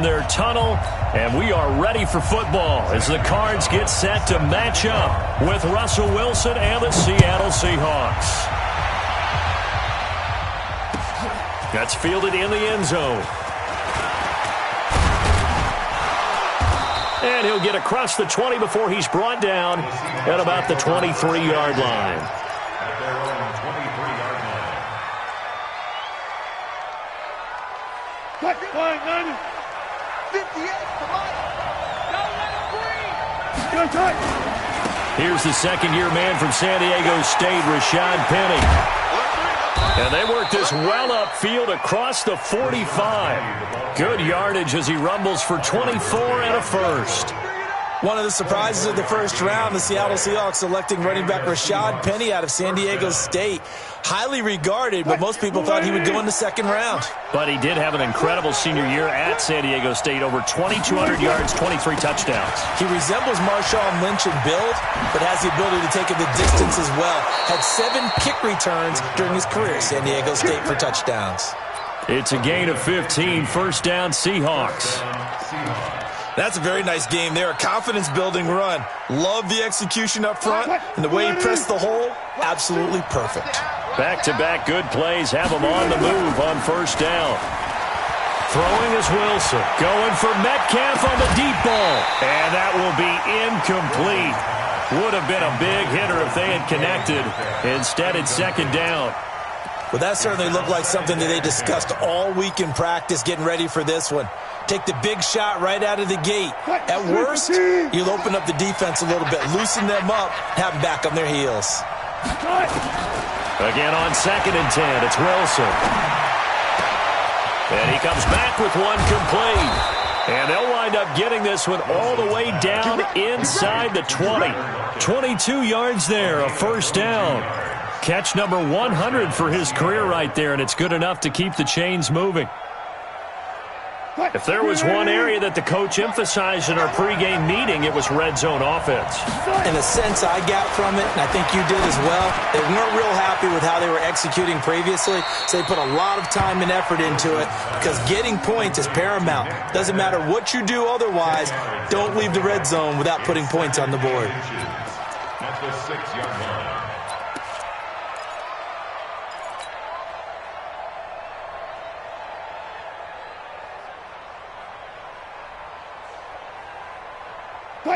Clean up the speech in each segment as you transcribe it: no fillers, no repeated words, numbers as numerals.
their tunnel, and we are ready for football as the Cards get set to match up with Russell Wilson and the Seattle Seahawks. That's fielded in the end zone. And he'll get across the 20 before he's brought down at about the 23-yard line. Here's the second-year man from San Diego State, Rashad Penny. And they work this well upfield across the 45. Good yardage as he rumbles for 24 and a first. One of the surprises of the first round, the Seattle Seahawks selecting running back Rashad Penny out of San Diego State. Highly regarded, but most people thought he would go in the second round. But he did have an incredible senior year at San Diego State. Over 2,200 yards, 23 touchdowns. He resembles Marshawn Lynch in build, but has the ability to take it the distance as well. Had 7 kick returns during his career at San Diego State for touchdowns. It's a gain of 15, first down Seahawks. That's a very nice game there. A confidence-building run. Love the execution up front, and the way he pressed the hole, absolutely perfect. Back-to-back good plays have him on the move on first down. Throwing is Wilson. Going for Metcalf on the deep ball. And that will be incomplete. Would have been a big hitter if they had connected. Instead, it's second down. Well, that certainly looked like something that they discussed all week in practice getting ready for this one. Take the big shot right out of the gate. At worst, you'll open up the defense a little bit, loosen them up, have them back on their heels. Again on 2nd and 10, it's Wilson. And he comes back with one complete. And they'll wind up getting this one all the way down inside the 20. 22 yards there, a first down. Catch number 100 for his career right there, and it's good enough to keep the chains moving. If there was one area that the coach emphasized in our pregame meeting, it was red zone offense. In a sense I got from it, and I think you did as well, they weren't real happy with how they were executing previously, so they put a lot of time and effort into it because getting points is paramount. Doesn't matter what you do otherwise, don't leave the red zone without putting points on the board. At the 6-yard line.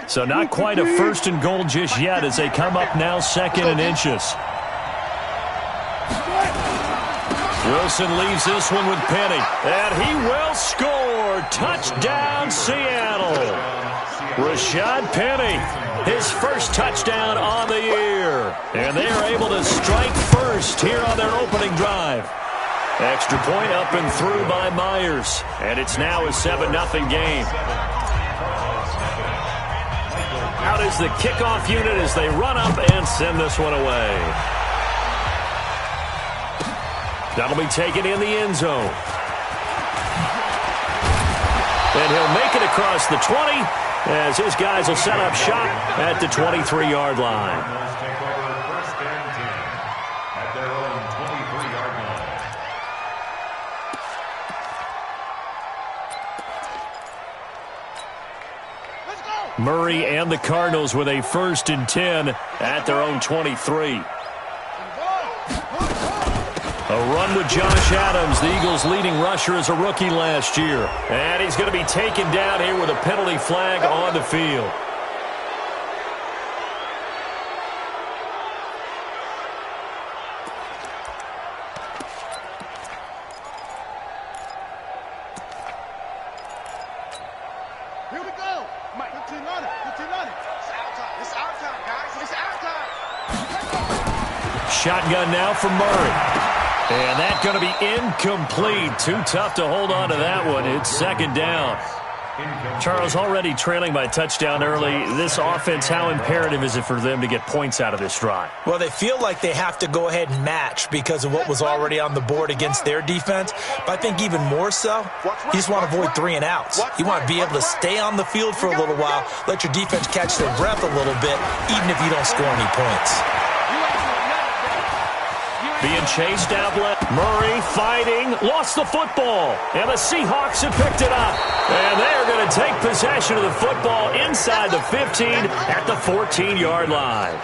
So not quite a first and goal just yet as they come up now 2nd and inches. Wilson leaves this one with Penny. And he will score. Touchdown, Seattle. Rashad Penny, his first touchdown on the year. And they are able to strike first here on their opening drive. Extra point up and through by Myers. And it's now a 7-0 game. Out is the kickoff unit as they run up and send this one away. That'll be taken in the end zone. And he'll make it across the 20 as his guys will set up shop at the 23-yard line. Murray and the Cardinals with a 1st and 10 at their own 23. A run with Josh Adams, the Eagles' leading rusher as a rookie last year. And he's going to be taken down here with a penalty flag on the field. Shotgun now for Murray. And that's going to be incomplete. Too tough to hold on to that one. It's second down. Charles, already trailing by a touchdown early. This offense, how imperative is it for them to get points out of this drive? Well, they feel like they have to go ahead and match because of what was already on the board against their defense. But I think even more so, you just want to avoid 3 and outs. You want to be able to stay on the field for a little while, let your defense catch their breath a little bit, even if you don't score any points. Being chased outlet. Murray fighting. Lost the football. And the Seahawks have picked it up. And And take possession of the football inside the 15 at the 14-yard line.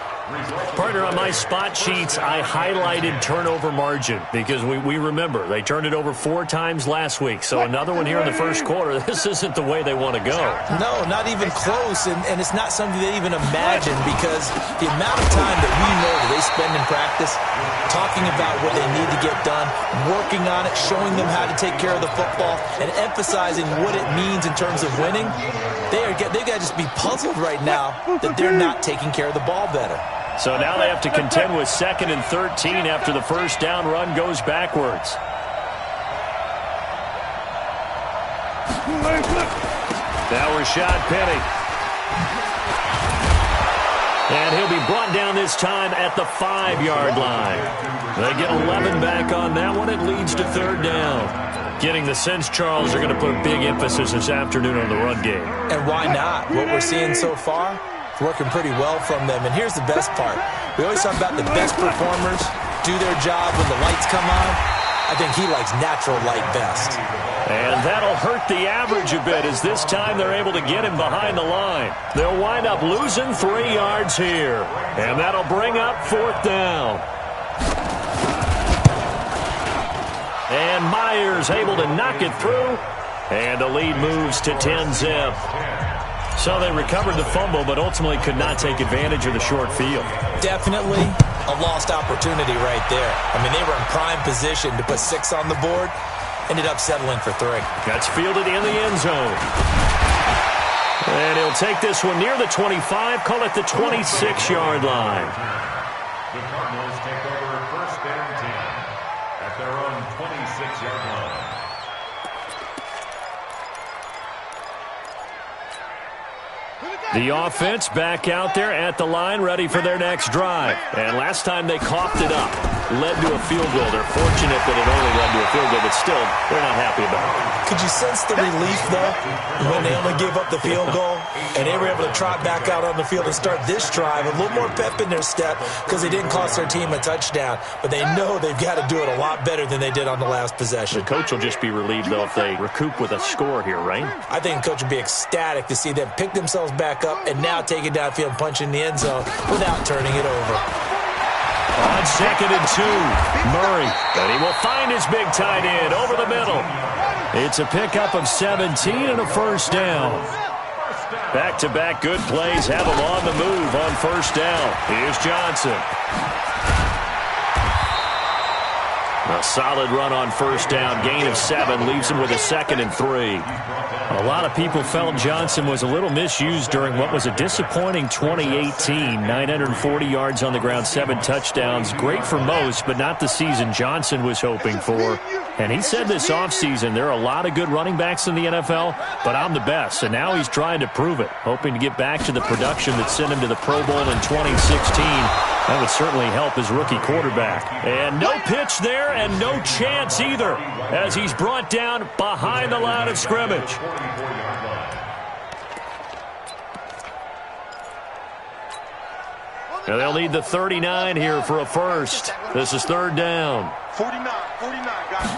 Partner, on my spot sheets, I highlighted turnover margin because we remember they turned it over 4 times last week. So another one here in the first quarter. This isn't the way they want to go. No, not even close, and it's not something they even imagine because the amount of time that we know that they spend in practice talking about what they need to get done, working on it, showing them how to take care of the football, and emphasizing what it means in terms of winning, they got to just be puzzled right now that they're not taking care of the ball better. So now they have to contend with 2nd and 13 after the first down run goes backwards. Now Rashad Penny. And he'll be brought down this time at the 5-yard line. They get 11 back on that one. It leads to 3rd down. Getting the sense, Charles, are going to put a big emphasis this afternoon on the run game. And why not? What we're seeing so far, it's working pretty well from them. And here's the best part. We always talk about the best performers do their job when the lights come on. I think he likes natural light best. And that'll hurt the average a bit as this time they're able to get him behind the line. They'll wind up losing 3 yards here. And that'll bring up 4th down. And Myers able to knock it through. And the lead moves to 10-zip. So they recovered the fumble, but ultimately could not take advantage of the short field. Definitely a lost opportunity right there. I mean, they were in prime position to put 6 on the board. Ended up settling for 3. That's fielded in the end zone. And he'll take this one near the 25, call it the 26-yard line. The Cardinals take over 1st and 10 at their own 26-yard line. The offense back out there at the line, ready for their next drive. And last time they coughed it up, led to a field goal. They're fortunate that it only led to a field goal, but still, they're not happy about it. Could you sense the relief, though, when they only gave up the field goal and they were able to trot back out on the field and start this drive? A little more pep in their step because they didn't cost their team a touchdown, but they know they've got to do it a lot better than they did on the last possession. The coach will just be relieved, though, if they recoup with a score here, right? I think the coach will be ecstatic to see them pick themselves back up and now take it downfield and punch in the end zone without turning it over. On 2nd and 2, Murray, and he will find his big tight end over the middle. It's a pickup of 17 and a 1st down. Back-to-back good plays have him on the move on 1st down. Here's Johnson. A solid run on 1st down, gain of 7, leaves him with a 2nd and 3. A lot of people felt Johnson was a little misused during what was a disappointing 2018. 940 yards on the ground, 7 touchdowns. Great for most, but not the season Johnson was hoping for. And he said this offseason, there are a lot of good running backs in the NFL, but I'm the best. And now he's trying to prove it, hoping to get back to the production that sent him to the Pro Bowl in 2016. That would certainly help his rookie quarterback. And no pitch there and no chance either as he's brought down behind the line of scrimmage. Now they'll need the 39 here for a first. This is 3rd down. 49, guys.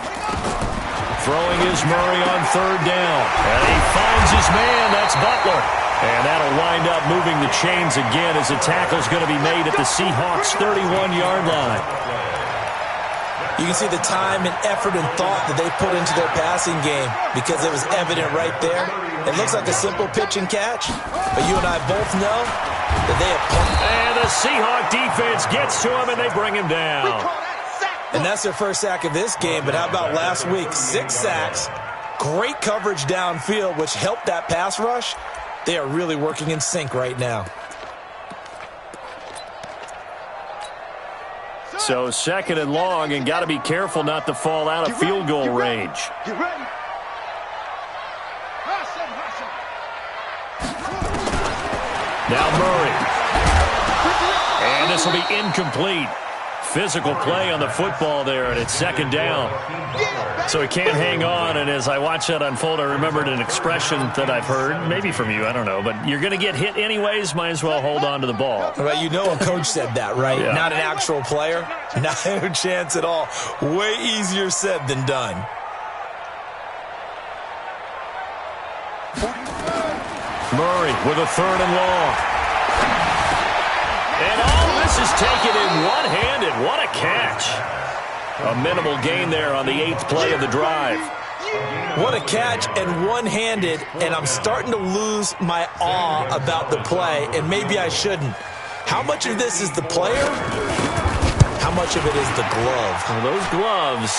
Throwing is Murray on 3rd down. And he finds his man. That's Butler. And that'll wind up moving the chains again as the tackle's going to be made at the Seahawks' 31-yard line. You can see the time and effort and thought that they put into their passing game because it was evident right there. It looks like a simple pitch and catch, but you and I both know that they have pumped. And the Seahawk defense gets to him, and they bring him down. And that's their first sack of this game, but how about last week? 6 sacks, great coverage downfield, which helped that pass rush. They are really working in sync right now. So 2nd and long, and got to be careful not to fall out of field goal range. Get ready. Now Murray. And this will be incomplete. Physical play on the football there, and it's 2nd down. So he can't hang on, and as I watch that unfold, I remembered an expression that I've heard, maybe from you, I don't know, but you're going to get hit anyways, might as well hold on to the ball. Well, you know a coach said that, right? Yeah. Not an actual player. Not a chance at all. Way easier said than done. Murray with a 3rd and long. And all this is taken in one-handed. What a catch. A minimal gain there on the 8th play of the drive. What a catch and one-handed, and I'm starting to lose my awe about the play, and maybe I shouldn't. How much of this is the player? How much of it is the glove? Well, those gloves,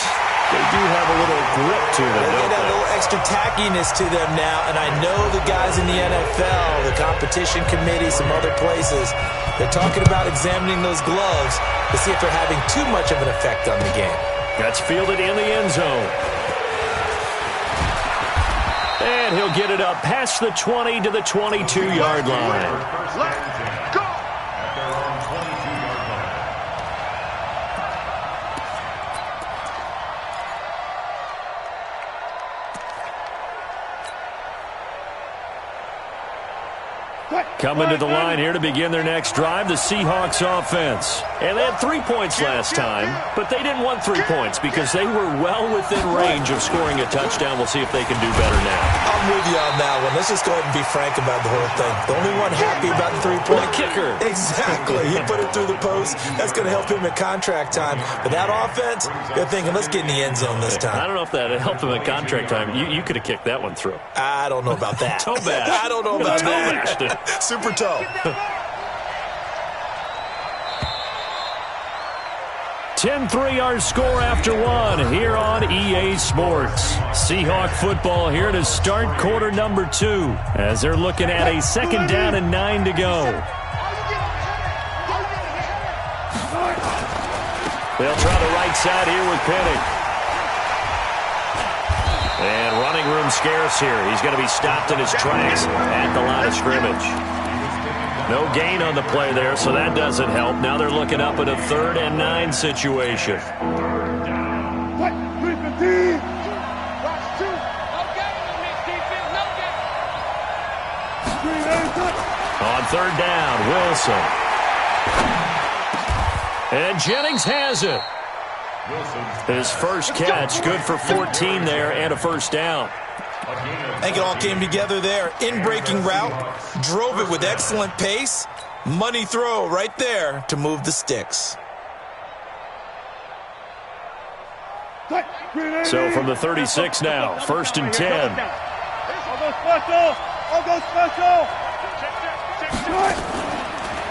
they do have a little grip to them, They don't got a they? little extra tackiness to them now, and I know the guys in the NFL, the competition committee, some other places, they're talking about examining those gloves to see if they're having too much of an effect on the game. That's fielded in the end zone. And he'll get it up past the 20 to the 22-yard line. Let's go! At their own 22-yard line. Coming to the line here to begin their next drive, the Seahawks offense. And they had 3 points last time, but they didn't want 3 points because they were well within range of scoring a touchdown. We'll see if they can do better now. I'm with you on that one. Let's just go ahead and be frank about the whole thing. The only one happy about the three-point kicker. Exactly. He put it through the post. That's going to help him at contract time. But that offense, they're thinking, let's get in the end zone this time. I don't know if that helped him at contract time. You could have kicked that one through. I don't know about that. Toe bash. I don't know about Toe bashed it. that. Super toe. 10-3 our score after one here on EA Sports. Seahawk football here to start quarter number 2 as they're looking at a 2nd down and 9 to go. They'll try the right side here with Penny. And running room scarce here. He's going to be stopped in his tracks at the line of scrimmage. No gain on the play there, so that doesn't help. Now they're looking up at a 3rd and 9 situation. On 3rd down, Wilson. And Jennings has it. His first catch, good for 14 there and a 1st down. I think it all came together there. In-breaking route, drove it with excellent pace. Money throw right there to move the sticks. So from the 36 now, 1st and 10.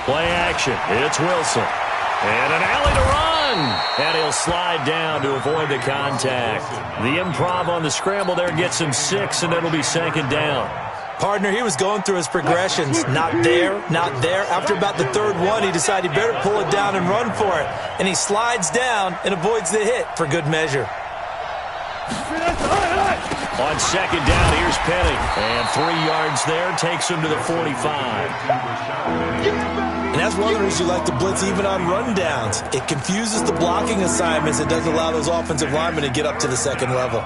Play action. It's Wilson. And an alley to run. And he'll slide down to avoid the contact. The improv on the scramble there gets him 6, and it'll be 2nd down. Partner, he was going through his progressions. Not there, not there. After about the 3rd one, he decided he better pull it down and run for it. And he slides down and avoids the hit for good measure. On 2nd down, here's Penny. And 3 yards there takes him to the 45. And that's one of the reasons you like to blitz even on rundowns. It confuses the blocking assignments. It doesn't allow those offensive linemen to get up to the 2nd level.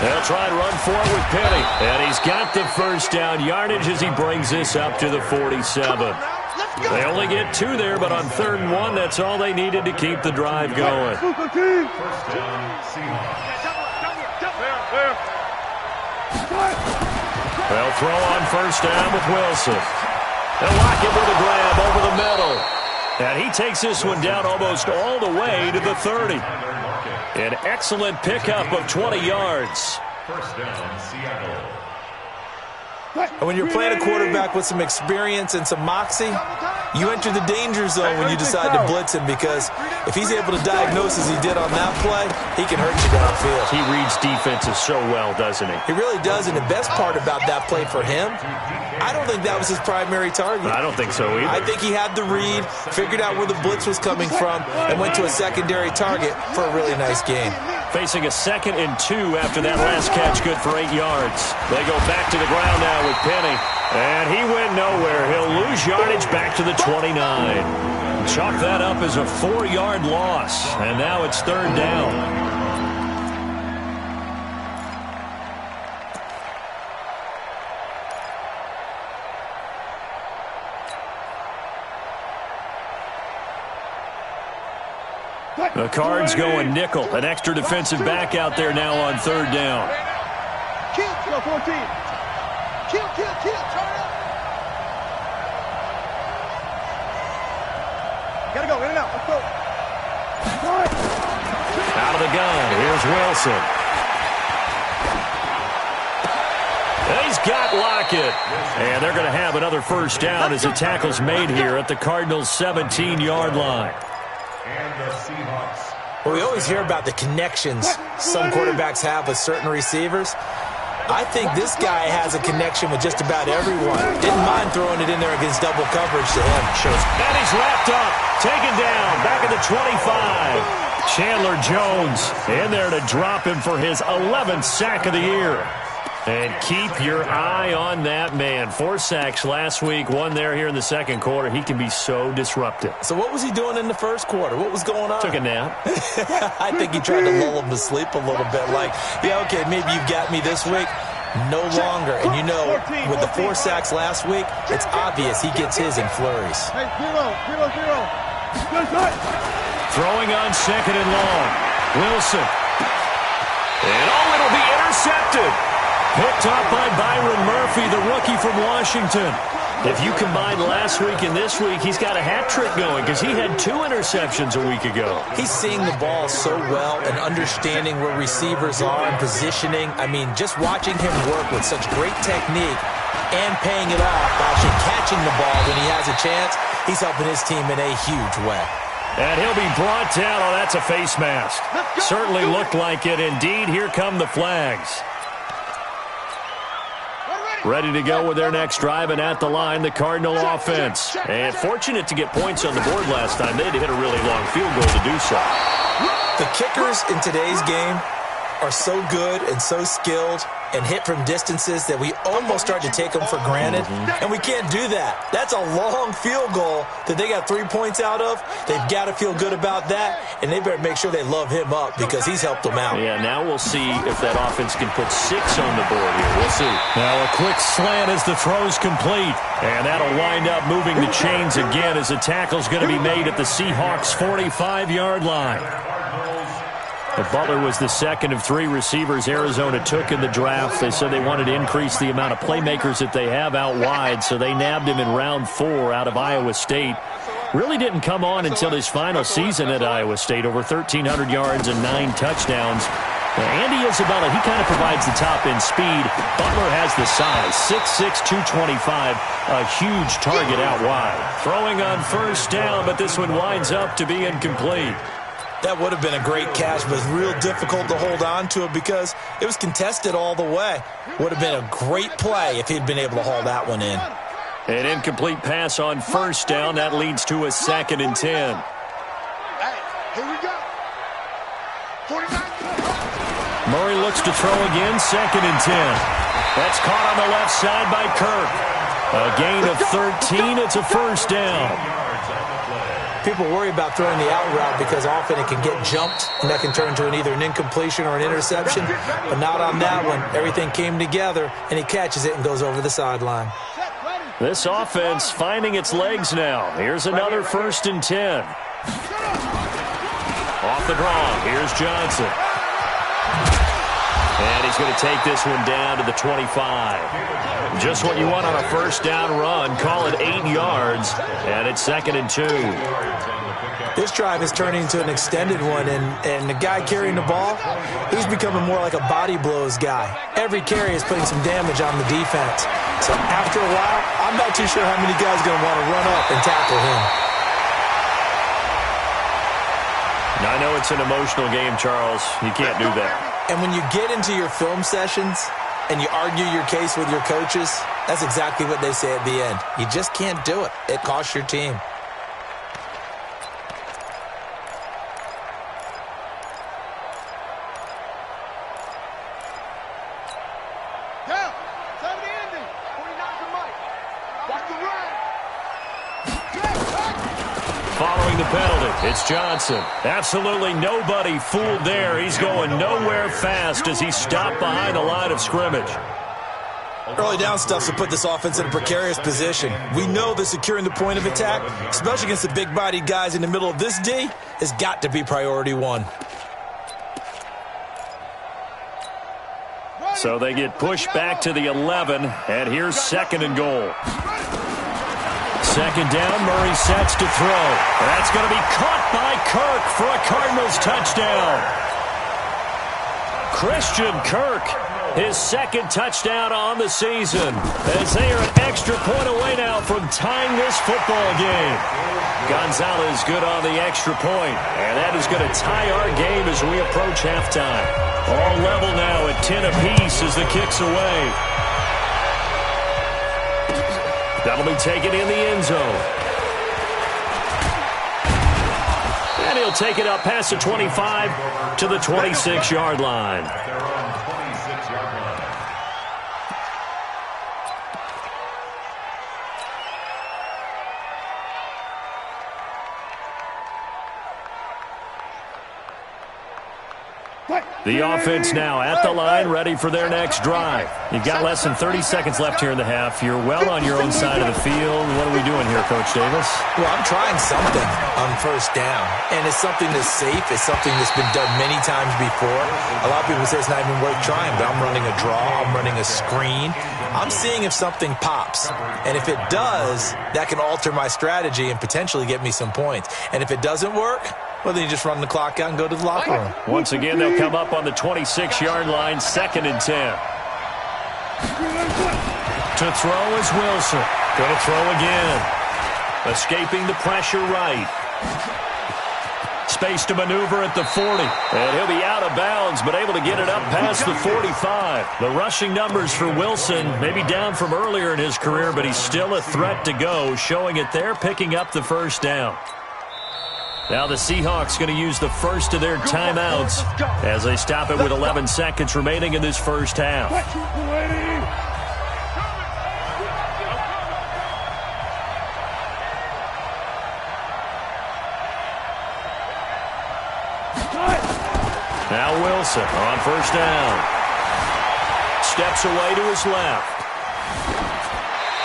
They'll try and run for it with Penny. And he's got the 1st down yardage as he brings this up to the 47. They only get 2 there, but on 3rd and 1, that's all they needed to keep the drive going. 1st down, Seahawks. They'll throw on 1st down with Wilson. They'll lock him with a grab over the middle. And he takes this one down almost all the way to the 30. An excellent pickup of 20 yards. 1st down, Seattle. And when you're playing a quarterback with some experience and some moxie, you enter the danger zone when you decide to blitz him, because if he's able to diagnose as he did on that play, he can hurt you downfield. He reads defenses so well, doesn't he? He really does, and the best part about that play for him, I don't think that was his primary target. I don't think so either. I think he had the read, figured out where the blitz was coming from, and went to a secondary target for a really nice game. Facing a 2nd and 2 after that last catch, good for 8 yards. They go back to the ground now with Penny. And he went nowhere. He'll lose yardage back to the 29. Chalk that up as a 4-yard loss. And now it's third down. The Cards going nickel. An extra defensive back out there now on third down. Kill, 14. Kill, turn up. Gotta go, in and out, let's go. Out of the gun, here's Wilson. He's got Lockett. And they're going to have another first down as the tackle's made here at the Cardinals' 17-yard line. And the Seahawks. Well, we always hear about the connections some quarterbacks have with certain receivers. I think this guy has a connection with just about everyone. Didn't mind throwing it in there against double coverage to him. And he's wrapped up, taken down, back at the 25. Chandler Jones in there to drop him for his 11th sack of the year. And keep your eye on that man. 4 sacks last week, 1 there here in the second quarter. He can be so disruptive. So what was he doing in the first quarter? What was going on? Took a nap. I think he tried to lull him to sleep a little bit. Like, yeah, okay, maybe you've got me this week. No longer. And you know, with the 4 sacks last week, it's obvious he gets his in flurries. Hey, 0. Throwing on second and long. Wilson. And it'll be intercepted. Picked up by Byron Murphy, the rookie from Washington. If you combine last week and this week, he's got a hat trick going because he had 2 interceptions a week ago. He's seeing the ball so well and understanding where receivers are and positioning. I mean, just watching him work with such great technique and paying it off by actually catching the ball when he has a chance, he's helping his team in a huge way. And he'll be brought down. Oh, that's a face mask. Certainly looked like it. Indeed, here come the flags. Ready to go with their next drive, and at the line, the Cardinal offense. And fortunate to get points on the board last time. They had to hit a really long field goal to do so. The kickers in today's game are so good and so skilled and hit from distances that we almost start to take them for granted, and we can't do that. That's a long field goal that they got 3 points out of. They've got to feel good about that, and they better make sure they love him up because he's helped them out. Yeah, now we'll see if that offense can put 6 on the board here. We'll see. Now a quick slant as the throw's complete, and that'll wind up moving the chains again as the tackle's going to be made at the Seahawks' 45-yard line. Butler was the second of 3 receivers Arizona took in the draft. They said they wanted to increase the amount of playmakers that they have out wide, so they nabbed him in round 4 out of Iowa State. Really didn't come on until his final season at Iowa State, over 1,300 yards and 9 touchdowns. Andy Isabella, he kind of provides the top-end speed. Butler has the size, 6'6", 225, a huge target out wide. Throwing on first down, but this one winds up to be incomplete. That would have been a great catch, but it's real difficult to hold on to it because it was contested all the way. Would have been a great play if he'd been able to haul that one in. An incomplete pass on first down. That leads to a 2nd and 10. Hey, here we go. 49. Murray looks to throw again, 2nd and 10. That's caught on the left side by Kirk. A gain of 13. It's a first down. People worry about throwing the out route because often it can get jumped, and that can turn into either an incompletion or an interception. But not on that one. Everything came together, and he catches it and goes over the sideline. This offense finding its legs now. Here's another 1st and 10. Off the draw. Here's Johnson. And he's going to take this one down to the 25. Just what you want on a first down run. Call it 8 yards, and it's 2nd and 2. This drive is turning into an extended one, and the guy carrying the ball, he's becoming more like a body blows guy. Every carry is putting some damage on the defense. So after a while, I'm not too sure how many guys are going to want to run up and tackle him. Now, I know it's an emotional game, Charles. You can't do that. And when you get into your film sessions and you argue your case with your coaches, that's exactly what they say at the end. You just can't do it. It costs your team. Down. 70 ending. 49 to Mike. following the penalty. It's Johnson. Absolutely nobody fooled there. He's going nowhere fast as he stopped behind the line of scrimmage. Early down stuff to put this offense in a precarious position. We know that securing the point of attack, especially against the big-bodied guys in the middle of this D, has got to be priority one. So they get pushed back to the 11, and here's 2nd and goal. 2nd down, Murray sets to throw. That's going to be caught by Kirk for a Cardinals touchdown. Christian Kirk, his 2nd touchdown on the season, as they are an extra point away now from tying this football game. Gonzalez good on the extra point, and that is going to tie our game as we approach halftime. All level now at 10 apiece as the kick's away. That'll be taken in the end zone. And he'll take it up past the 25 to the 26-yard line. The offense now at the line, ready for their next drive. You've got less than 30 seconds left here in the half. You're well on your own side of the field. What are we doing here, Coach Davis? Well, I'm trying something on first down, and it's something that's safe. It's something that's been done many times before. A lot of people say it's not even worth trying, but I'm running a draw. I'm running a screen. I'm seeing if something pops, and if it does, that can alter my strategy and potentially get me some points. And if it doesn't work, well, then you just run the clock out and go to the locker room. Once again, they'll come up on the 26-yard line, 2nd and 10. To throw is Wilson. Going to throw again. Escaping the pressure right. Space to maneuver at the 40. And he'll be out of bounds, but able to get it up past the 45. The rushing numbers for Wilson, maybe down from earlier in his career, but he's still a threat to go, showing it there, picking up the first down. Now the Seahawks going to use the first of their timeouts as they stop it with 11 seconds remaining in this first half. Now Wilson on first down. Steps away to his left.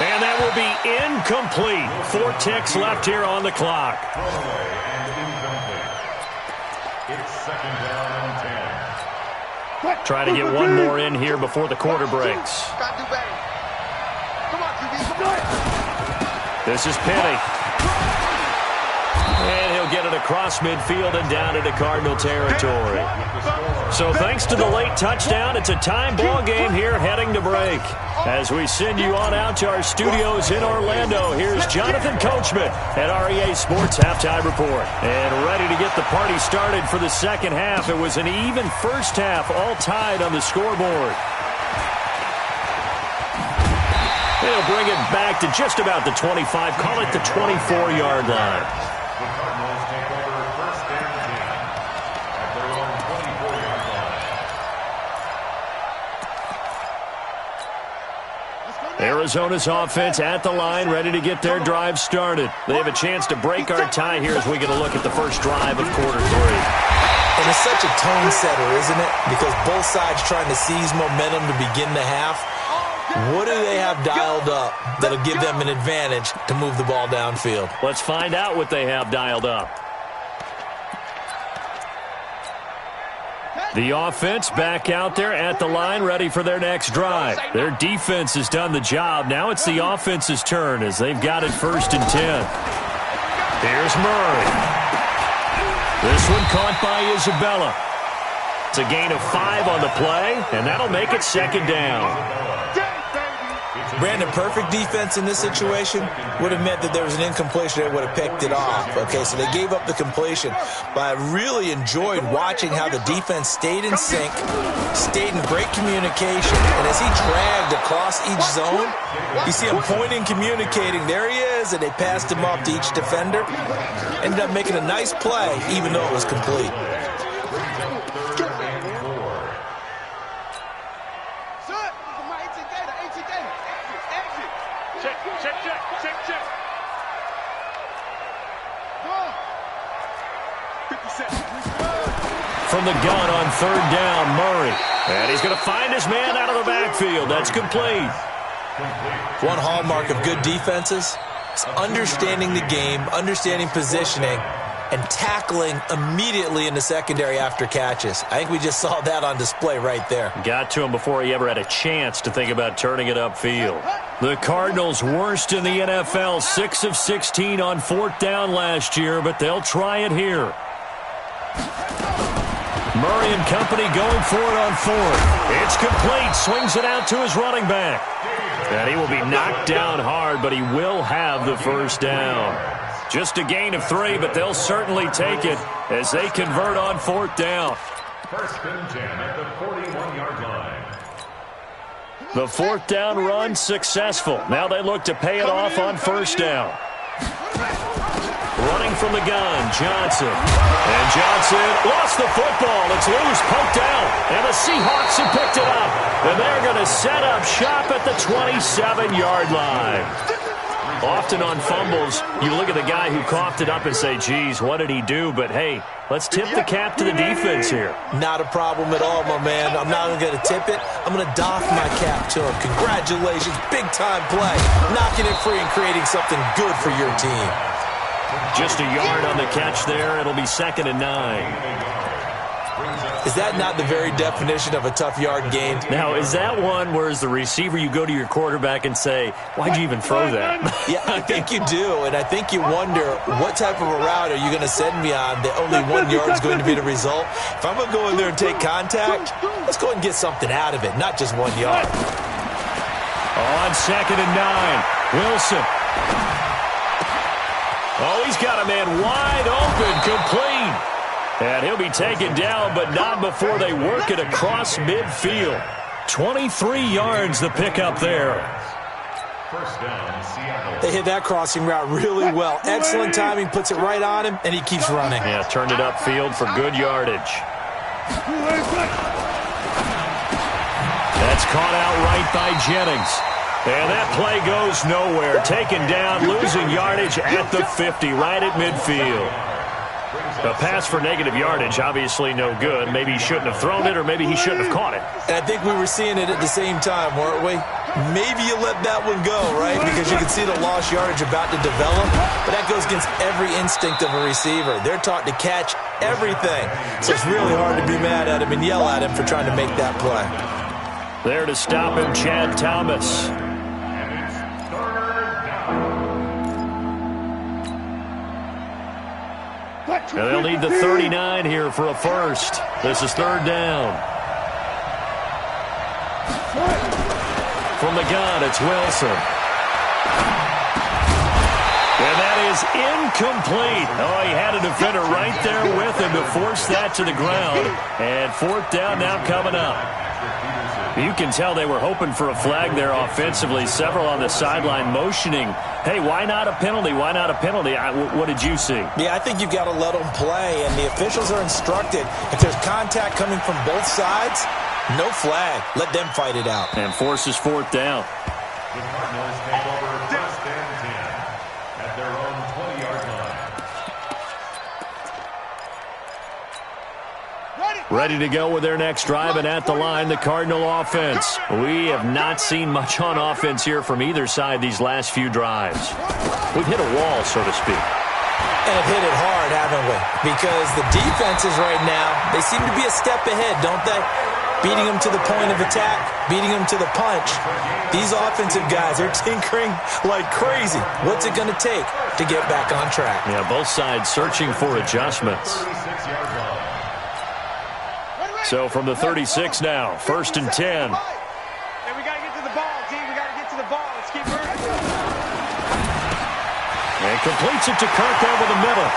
And that will be incomplete. 4 ticks left here on the clock. Trying to get one more in here before the quarter breaks. This is Penny. And he'll get it across midfield and down into Cardinal territory. So thanks to the late touchdown, it's a time ball game here heading to break. As we send you on out to our studios in Orlando, here's Jonathan Coachman at REA Sports Halftime Report. And ready to get the party started for the second half. It was an even first half, all tied on the scoreboard. They'll bring it back to just about the 25, call it the 24-yard line. The Cardinals take over first and 10 at their own 24-yard line. Arizona's offense at the line, ready to get their drive started. They have a chance to break our tie here as we get a look at the first drive of quarter 3. And it's such a tone setter, isn't it? Because both sides trying to seize momentum to begin the half. What do they have dialed up that'll give them an advantage to move the ball downfield? Let's find out what they have dialed up. The offense back out there at the line, ready for their next drive. Their defense has done the job. Now it's the offense's turn as they've got it first and 10. Here's Murray. This one caught by Isabella. It's a gain of 5 on the play, and that'll make it second down. Brandon, perfect defense in this situation would have meant that there was an incompletion. They would have picked it off. Okay, so they gave up the completion. But I really enjoyed watching how the defense stayed in sync, stayed in great communication. And as he dragged across each zone, you see him pointing, communicating. There he is, and they passed him off to each defender. Ended up making a nice play, even though it was complete. From the gun on third down, Murray. And he's going to find his man out of the backfield. That's complete. One hallmark of good defenses is understanding the game, understanding positioning, and tackling immediately in the secondary after catches. I think we just saw that on display right there. Got to him before he ever had a chance to think about turning it upfield. The Cardinals worst in the NFL, 6 of 16 on fourth down last year, but they'll try it here. Murray and company going for it on fourth. It's complete. Swings it out to his running back. And he will be knocked down hard, but he will have the first down. Just a gain of 3, but they'll certainly take it as they convert on fourth down. First and 10 at the 41-yard line. The fourth down run successful. Now they look to pay it off on first down. Running from the gun, Johnson. And Johnson lost the football. It's loose, poked out. And the Seahawks have picked it up. And they're going to set up shop at the 27-yard line. Often on fumbles, you look at the guy who coughed it up and say, geez, what did he do? But, hey, let's tip the cap to the defense here. Not a problem at all, my man. I'm not even going to tip it. I'm going to doff my cap to him. Congratulations. Big-time play. Knocking it free and creating something good for your team. Just a yard on the catch there. It'll be 2nd and 9. Is that not the very definition of a tough yard gain? Now, is that one where as the receiver you go to your quarterback and say, why'd you even throw that? Yeah, I think you do, and I think you wonder what type of a route are you going to send me on that only 1 yard is going to be the result? If I'm going to go in there and take contact, let's go ahead and get something out of it, not just 1 yard. On 2nd and 9, Wilson. Oh, he's got a man wide open, complete. And he'll be taken down, but not before they work it across midfield. 23 yards the pickup there. First down, Seattle. They hit that crossing route really well. Excellent timing, puts it right on him, and he keeps running. Yeah, turned it upfield for good yardage. That's caught out right by Jennings. And that play goes nowhere. Taken down, losing yardage at the 50, right at midfield. A pass for negative yardage, obviously no good. Maybe he shouldn't have thrown it, or maybe he shouldn't have caught it. And I think we were seeing it at the same time, weren't we? Maybe you let that one go, right? Because you can see the lost yardage about to develop. But that goes against every instinct of a receiver. They're taught to catch everything. So it's really hard to be mad at him and yell at him for trying to make that play. There to stop him, Chad Thomas. And they'll need the 39 here for a first. This is third down. From the gun, it's Wilson. And that is incomplete. Oh, he had a defender right there with him to force that to the ground. And fourth down now coming up. You can tell they were hoping for a flag there offensively. Several on the sideline motioning, hey, why not a penalty? Why not a penalty? What did you see? Yeah, I think you've got to let them play, and the officials are instructed. If there's contact coming from both sides, no flag. Let them fight it out. And forces fourth down. The Cardinals take over first and 10 at their own 20-yard line. Ready to go with their next drive, and at the line, the Cardinal offense. We have not seen much on offense here from either side these last few drives. We've hit a wall, so to speak. And have hit it hard, haven't we? Because the defenses right now, they seem to be a step ahead, don't they? Beating them to the point of attack, beating them to the punch. These offensive guys are tinkering like crazy. What's it going to take to get back on track? Yeah, both sides searching for adjustments. So from the 36 now, first and 10. Hey, we got to get to the ball, team. We got to get to the ball. Let's keep moving. And completes it to Kirk over the middle.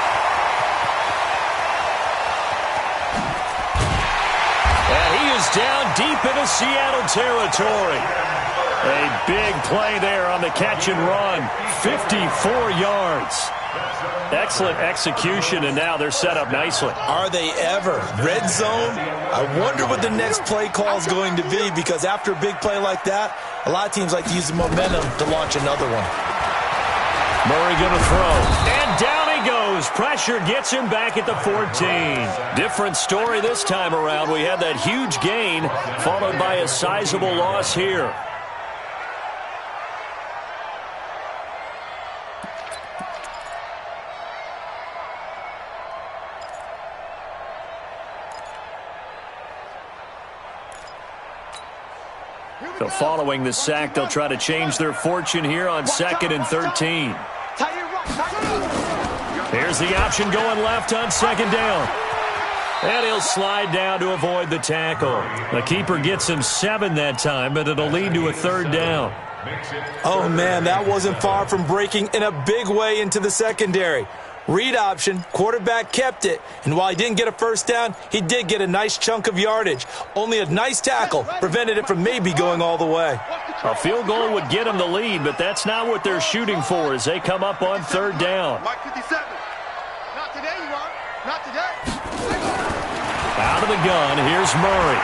And he is down deep into Seattle territory. A big play there on the catch and run. 54 yards. Excellent execution, and now they're set up nicely. Are they ever? Red zone? I wonder what the next play call is going to be, because after a big play like that, a lot of teams like to use the momentum to launch another one. Murray going to throw. And down he goes His pressure gets him back at the 14. Different story this time around. We had that huge gain followed by a sizable loss here. So following the sack, they'll try to change their fortune here on 2nd and 13. Here's the option going left on 2nd down. And he'll slide down to avoid the tackle. The keeper gets him 7 that time, but it'll lead to a 3rd down. Oh, man, that wasn't far from breaking in a big way into the secondary. Read option, quarterback kept it, and while he didn't get a 1st down, he did get a nice chunk of yardage. Only a nice tackle prevented it from maybe going all the way. A field goal would get him the lead, but that's not what they're shooting for as they come up on 3rd down. Mike 57. Not today, you are. Not today. Out of the gun, here's Murray.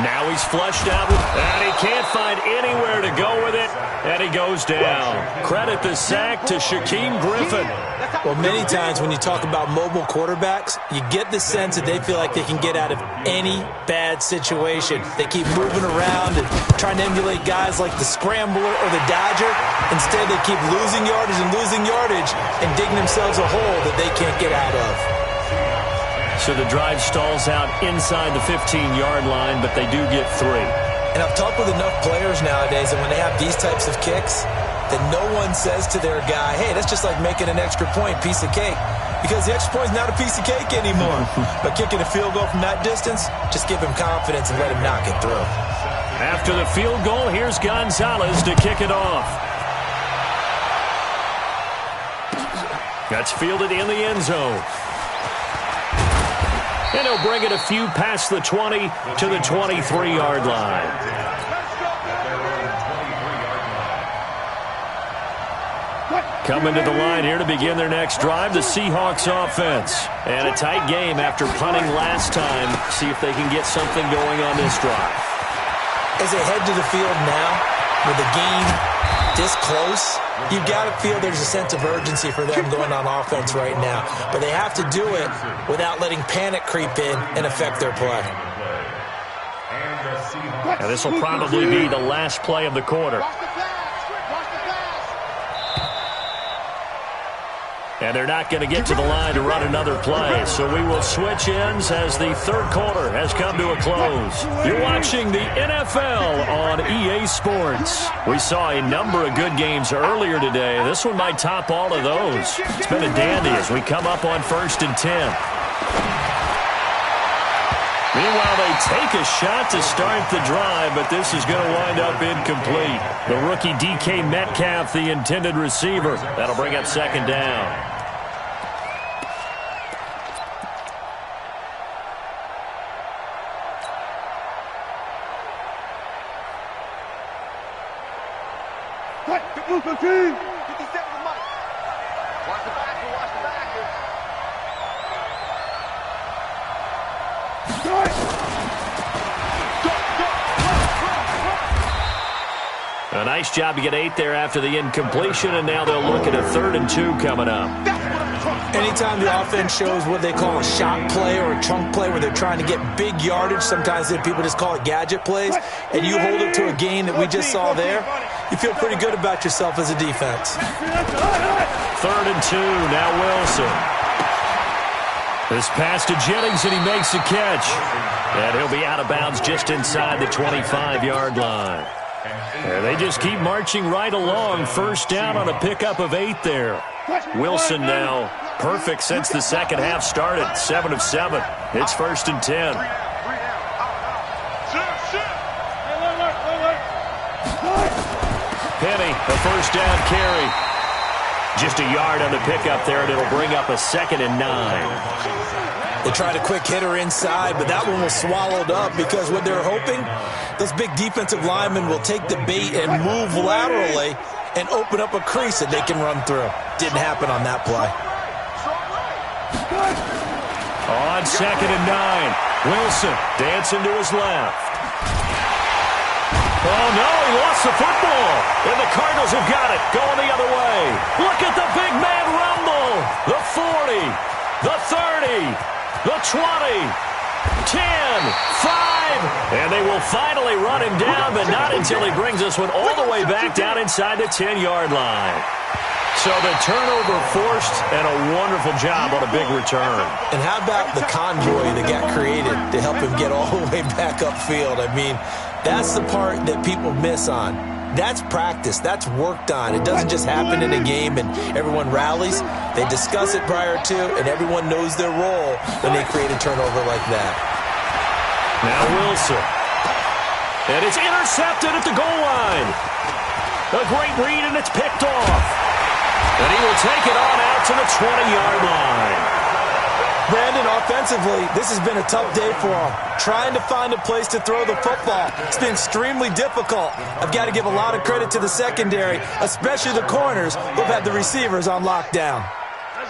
Now he's flushed out, and he can't find anywhere to go with it, and he goes down. Credit the sack to Shaquem Griffin. Well, many times when you talk about mobile quarterbacks, you get the sense that they feel like they can get out of any bad situation. They keep moving around and trying to emulate guys like the Scrambler or the Dodger. Instead, they keep losing yardage and digging themselves a hole that they can't get out of. So the drive stalls out inside the 15-yard line, but they do get 3. And I've talked with enough players nowadays that when they have these types of kicks, that no one says to their guy, hey, that's just like making an extra point, piece of cake. Because the extra point is not a piece of cake anymore. But kicking a field goal from that distance, just give him confidence and let him knock it through. After the field goal, here's Gonzalez to kick it off. That's fielded in the end zone. And he'll bring it a few past the 20 to the 23-yard line. Coming to the line here to begin their next drive, the Seahawks offense. And a tight game after punting last time. See if they can get something going on this drive. As they head to the field now, with the game this close, you've got to feel there's a sense of urgency for them going on offense right now. But they have to do it without letting panic creep in and affect their play. And this will probably be the last play of the quarter. And they're not going to get to the line to run another play. So we will switch ends as the 3rd quarter has come to a close. You're watching the NFL on EA Sports. We saw a number of good games earlier today. This one might top all of those. It's been a dandy as we come up on 1st and 10. Meanwhile, they take a shot to start the drive, but this is going to wind up incomplete. The rookie DK Metcalf, the intended receiver. That'll bring up 2nd down. A nice job to get 8 there after the incompletion, and now they'll look at a 3rd and 2 coming up. Anytime the offense shows what they call a shot play or a chunk play where they're trying to get big yardage, sometimes people just call it gadget plays, and you hold it to a gain that we just saw there, you feel pretty good about yourself as a defense. 3rd and 2, now Wilson. This pass to Jennings, and he makes a catch. And he'll be out of bounds just inside the 25-yard line. And they just keep marching right along. 1st down on a pickup of 8 there. Wilson now perfect since the second half started. 7 of 7. It's 1st and 10. Penny, a 1st down carry. Just a yard on the pickup there, and it'll bring up a 2nd and 9. They tried a quick hitter inside, but that one was swallowed up because what they're hoping, those big defensive linemen will take the bait and move laterally and open up a crease that they can run through. Didn't happen on that play. On 2nd and 9, Wilson dancing to his left. Oh, no, he lost the football. And the Cardinals have got it, going the other way. Look at the big man run. the 20, 10, 5, and they will finally run him down, but not until he brings this one all the way back down inside the 10-yard line. So the turnover forced, and a wonderful job on a big return. And how about the convoy that got created to help him get all the way back upfield? I mean, that's the part that people miss on. That's practice. That's worked on. It doesn't just happen in a game and everyone rallies. They discuss it prior to, and everyone knows their role when they create a turnover like that. Now Wilson. And it's intercepted at the goal line. A great read, and it's picked off. And he will take it on out to the 20-yard line. Brandon, offensively, this has been a tough day for him. Trying to find a place to throw the football. It's been extremely difficult. I've got to give a lot of credit to the secondary, especially the corners who've had the receivers on lockdown.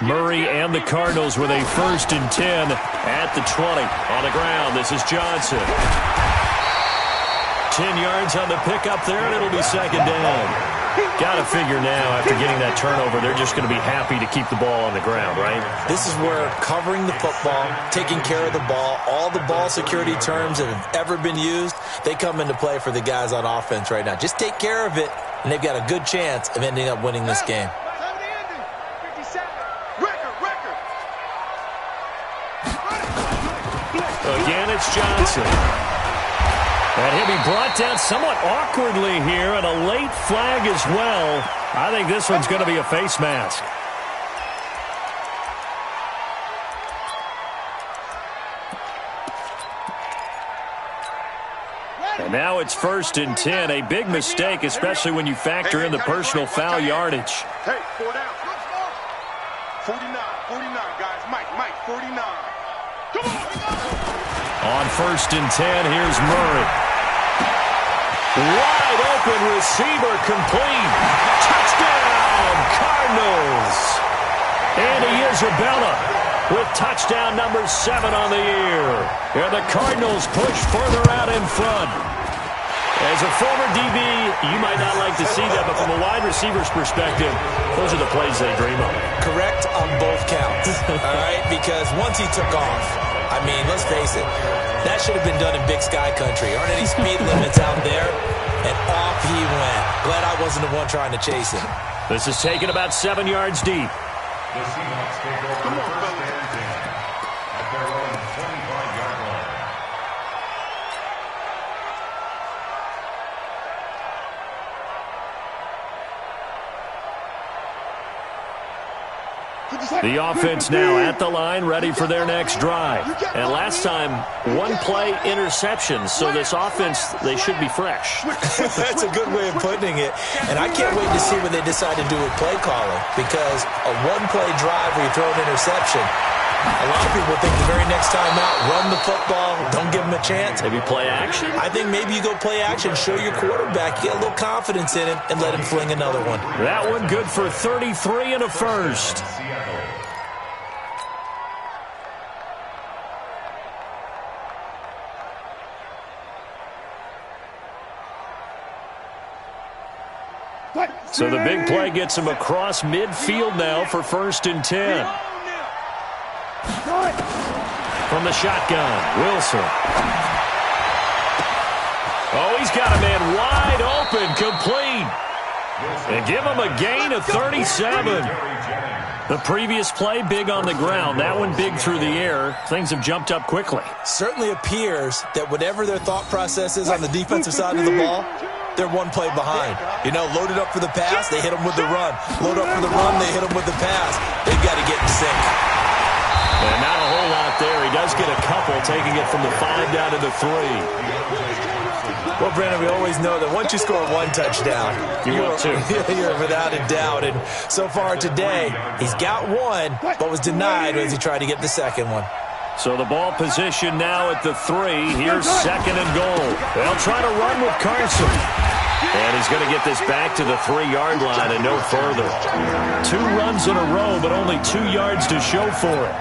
Murray and the Cardinals with a 1st and 10 at the 20. On the ground, this is Johnson. 10 yards on the pickup there, and it'll be 2nd down. Got to figure now, after getting that turnover, they're just going to be happy to keep the ball on the ground, right? This is where covering the football, taking care of the ball, all the ball security terms that have ever been used, they come into play for the guys on offense right now. Just take care of it, and they've got a good chance of ending up winning this game. Again, it's Johnson. And he'll be brought down somewhat awkwardly here, and a late flag as well. I think this one's going to be a face mask. And now it's 1st and 10. A big mistake, especially when you factor in the personal foul yardage. Hey, 4 down. 49, guys. Mike, 49. Come on. On 1st and 10, here's Murray. Wide open receiver, complete. Touchdown, Cardinals. Andy Isabella with touchdown number 7 on the year. And the Cardinals push further out in front. As a former DB, you might not like to see that, but from a wide receiver's perspective, those are the plays they dream of. Correct on both counts, all right? Because once he took off, I mean, let's face it, that should have been done in Big Sky Country. Aren't any speed limits out there? And off he went. Glad I wasn't the one trying to chase him. This is taken about 7 yards deep. The Seahawks take over 1st and 10 at their own 25-yard line. The offense now at the line, ready for their next drive. And last time, 1-play interception. So this offense, they should be fresh. That's a good way of putting it. And I can't wait to see what they decide to do with play calling. Because a 1-play drive where you throw an interception, a lot of people think the very next time out, run the football, don't give them a chance. Maybe play action? I think maybe you go play action, show your quarterback, get a little confidence in him, and let him fling another one. That one good for 33 and a first. So the big play gets him across midfield now for 1st and 10. From the shotgun, Wilson. Oh, he's got a man wide open, complete. And give him a gain of 37. The previous play, big on the ground. That one big through the air. Things have jumped up quickly. Certainly appears that whatever their thought process is on the defensive side of the ball, they're 1 play behind. You know, loaded up for the pass, they hit them with the run. Load up for the run, they hit them with the pass. They've got to get in sync. And not a whole lot there. He does get a couple, taking it from the 5 down to the 3. Well, Brandon, we always know that once you score 1 touchdown, you're 2. You're without a doubt. And so far today, he's got 1, but was denied as he tried to get the second one. So the ball position now at the 3. Here's 2nd and goal. They'll try to run with Carson. And he's going to get this back to the 3-yard line and no further. 2 runs in a row, but only 2 yards to show for it.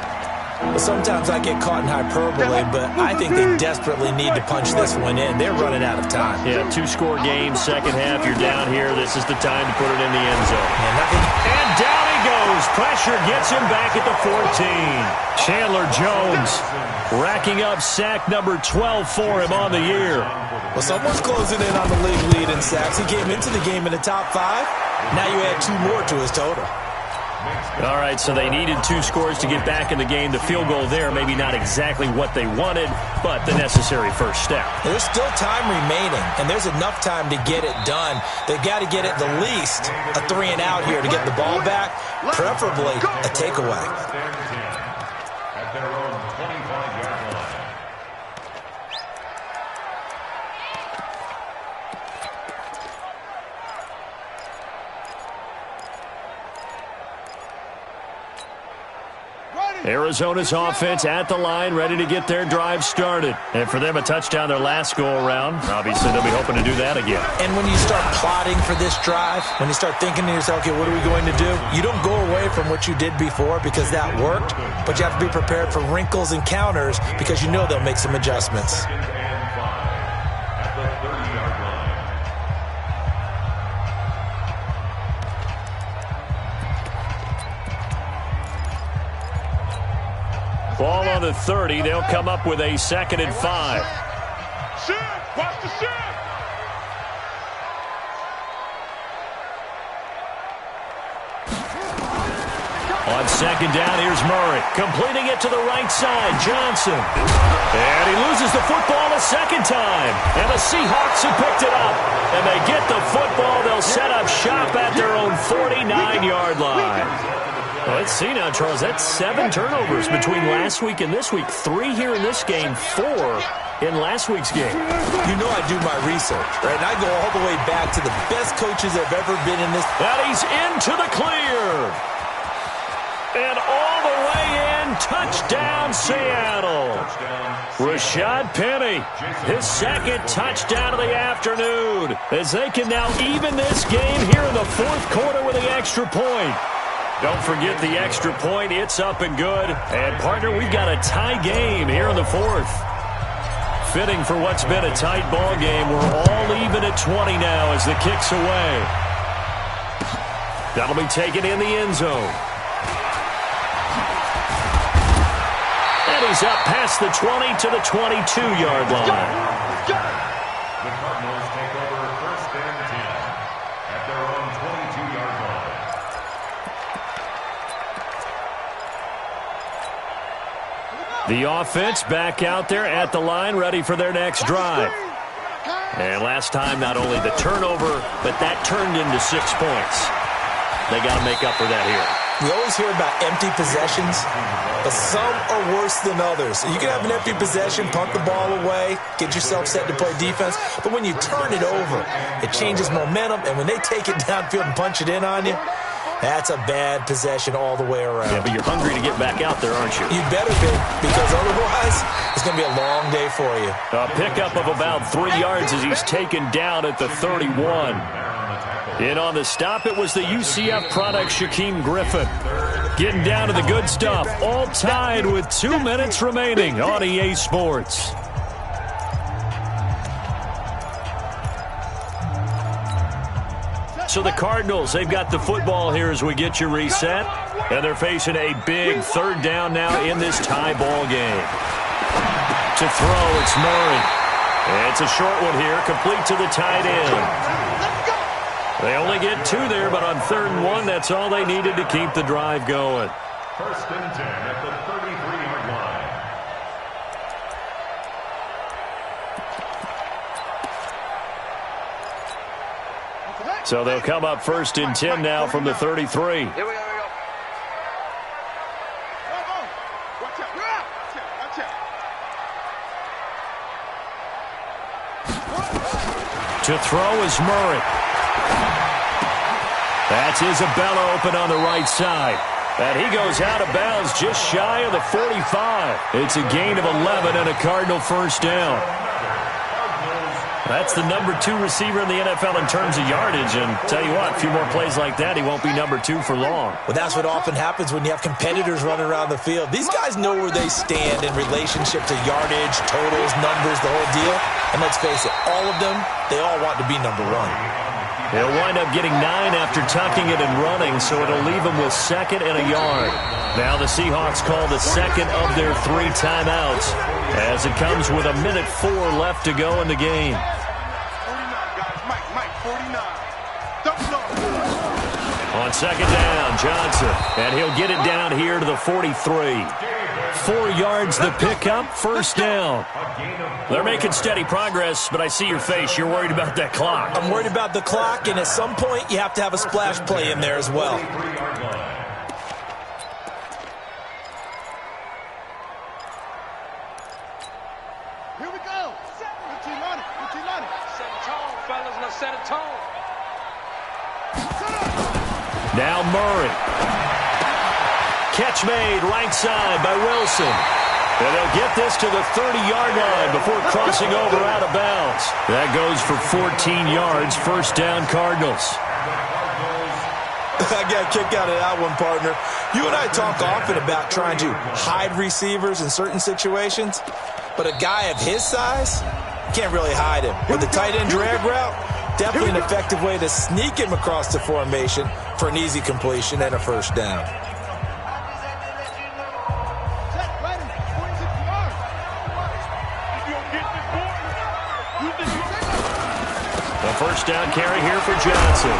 Well, sometimes I get caught in hyperbole, but I think they desperately need to punch this one in. They're running out of time. Yeah, 2-score game, second half. You're down here. This is the time to put it in the end zone. And down he goes. pressure gets him back at the 14. Chandler Jones racking up sack number 12 for him on the year. Well, someone's closing in on the league lead in sacks. He came into the game in the top 5. Now you add 2 more to his total. All right, so they needed 2 scores to get back in the game. The field goal there, maybe not exactly what they wanted, but the necessary first step. There's still time remaining, and there's enough time to get it done. They've got to get at the least a 3 and out here to get the ball back, preferably a takeaway. At their own 25-yard line. Arizona's offense at the line, ready to get their drive started. And for them, a touchdown their last go-around. Obviously, they'll be hoping to do that again. And when you start plotting for this drive, when you start thinking to yourself, okay, what are we going to do? You don't go away from what you did before because that worked, but you have to be prepared for wrinkles and counters because you know they'll make some adjustments. At the 30-yard line. Ball on the 30. They'll come up with a 2nd and 5. Watch the shift. On 2nd down, here's Murray. Completing it to the right side, Johnson. And he loses the football a 2nd time. And the Seahawks have picked it up. And they get the football. They'll set up shop at their own 49-yard line. Well, let's see now, Charles. That's 7 turnovers between last week and this week. 3 here in this game, 4 in last week's game. You know I do my research, right? And I go all the way back to the best coaches that have ever been in this. And he's into the clear. And all the way in, touchdown Seattle. Rashad Penny, his 2nd touchdown of the afternoon, as they can now even this game here in the 4th quarter with the extra point. Don't forget the extra point. It's up and good. And, partner, we've got a tie game here in the 4th. Fitting for what's been a tight ball game. We're all even at 20 now as the kick's away. That'll be taken in the end zone. And he's up past the 20 to the 22-yard line. The Cardinals take over 1st and 10 at their own 22-yard line. The offense back out there at the line, ready for their next drive. And last time, not only the turnover, but that turned into 6 points. They got to make up for that here. We always hear about empty possessions, but some are worse than others. You can have an empty possession, punt the ball away, get yourself set to play defense, but when you turn it over, it changes momentum, and when they take it downfield and punch it in on you, that's a bad possession all the way around. Yeah, but you're hungry to get back out there, aren't you? You better be, because otherwise, it's going to be a long day for you. A pickup of about 3 yards as he's taken down at the 31. In on the stop, it was the UCF product, Shaquem Griffin. Getting down to the good stuff, all tied with 2 minutes remaining on EA Sports. So the Cardinals, they've got the football here as we get you reset. And they're facing a big 3rd down now in this tie ball game. To throw, it's Murray. It's a short one here, complete to the tight end. They only get 2 there, but on 3rd and 1, that's all they needed to keep the drive going. 1st and 10 at the 33-yard line. So they'll come up 1st and 10 now from the 33. Here we go. To throw is Murray. That's Isabella open on the right side. And he goes out of bounds just shy of the 45. It's a gain of 11 and a Cardinal 1st down. That's the number 2 receiver in the NFL in terms of yardage. And tell you what, a few more plays like that, he won't be number 2 for long. Well, that's what often happens when you have competitors running around the field. These guys know where they stand in relationship to yardage, totals, numbers, the whole deal. And let's face it, all of them, they all want to be number 1. He'll wind up getting 9 after tucking it and running, so it'll leave him with 2nd and a yard. Now the Seahawks call the 2nd of their 3 timeouts as it comes with 1:04 left to go in the game. 49, guys. Mike, 49. Don't go. On 2nd down, Johnson, and he'll get it down here to the 43. 4 yards the pickup, 1st down. They're making steady progress, but I see your face. You're worried about that clock. I'm worried about the clock, and at some point you have to have a splash play in there as well. Here we go. Put your on it. Set a tone, fellas. Let's set a tone. Now Murray. Catch made right side by Wilson. And they'll get this to the 30-yard line before crossing over out of bounds. That goes for 14 yards, 1st down Cardinals. I got a kick out of that one, partner. You and I talk often about trying to hide receivers in certain situations, but a guy of his size can't really hide him. With the tight end drag route, definitely an effective way to sneak him across the formation for an easy completion and a 1st down. The 1st down carry here for Johnson.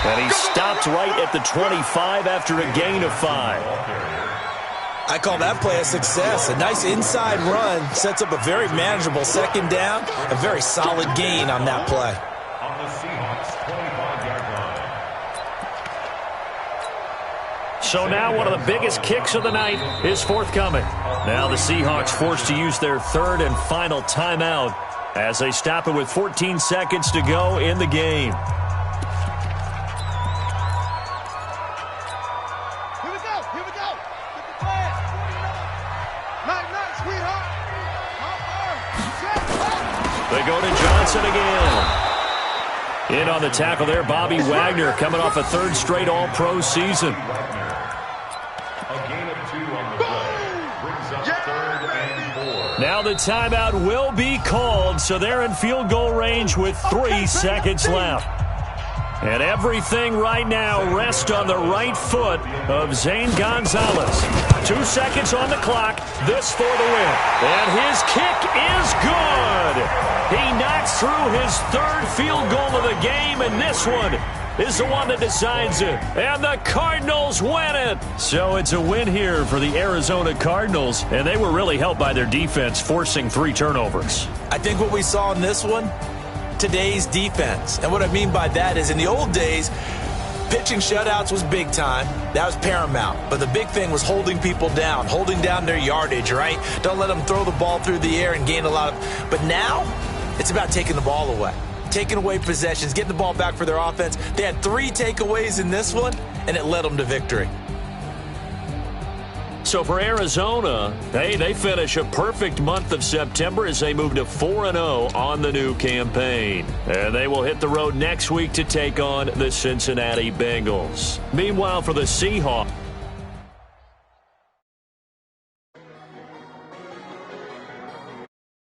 And he stopped right at the 25 after a gain of 5. I call that play a success. A nice inside run sets up a very manageable 2nd down. A very solid gain on that play. On the Seahawks 25-yard line. So now one of the biggest kicks of the night is forthcoming. Now the Seahawks forced to use their 3rd and final timeout as they stop it with 14 seconds to go in the game. Here we go. Get the flag. 49. Night, sweetheart. They go to Johnson again. In on the tackle there, Bobby Wagner coming off a 3rd straight All-Pro season. A gain of 2 on the play. Brings up 3rd and 4. Now the timeout will be called, so they're in field goal range with 3 seconds left. And everything right now rests on the right foot of Zane Gonzalez. 2 seconds on the clock, this for the win. And his kick is good. He knocks through his 3rd field goal of the game, and this one is the one that decides it. And the Cardinals win it. So it's a win here for the Arizona Cardinals, and they were really helped by their defense, forcing 3 turnovers. I think what we saw in this one, today's defense. And what I mean by that is in the old days, pitching shutouts was big time. That was paramount. But the big thing was holding people down, holding down their yardage, right? Don't let them throw the ball through the air and gain a lot of... But now, it's about taking the ball away. Taking away possessions, getting the ball back for their offense. They had 3 takeaways in this one, and it led them to victory. So for Arizona, they finish a perfect month of September as they move to 4-0 on the new campaign. And they will hit the road next week to take on the Cincinnati Bengals. Meanwhile, for the Seahawks,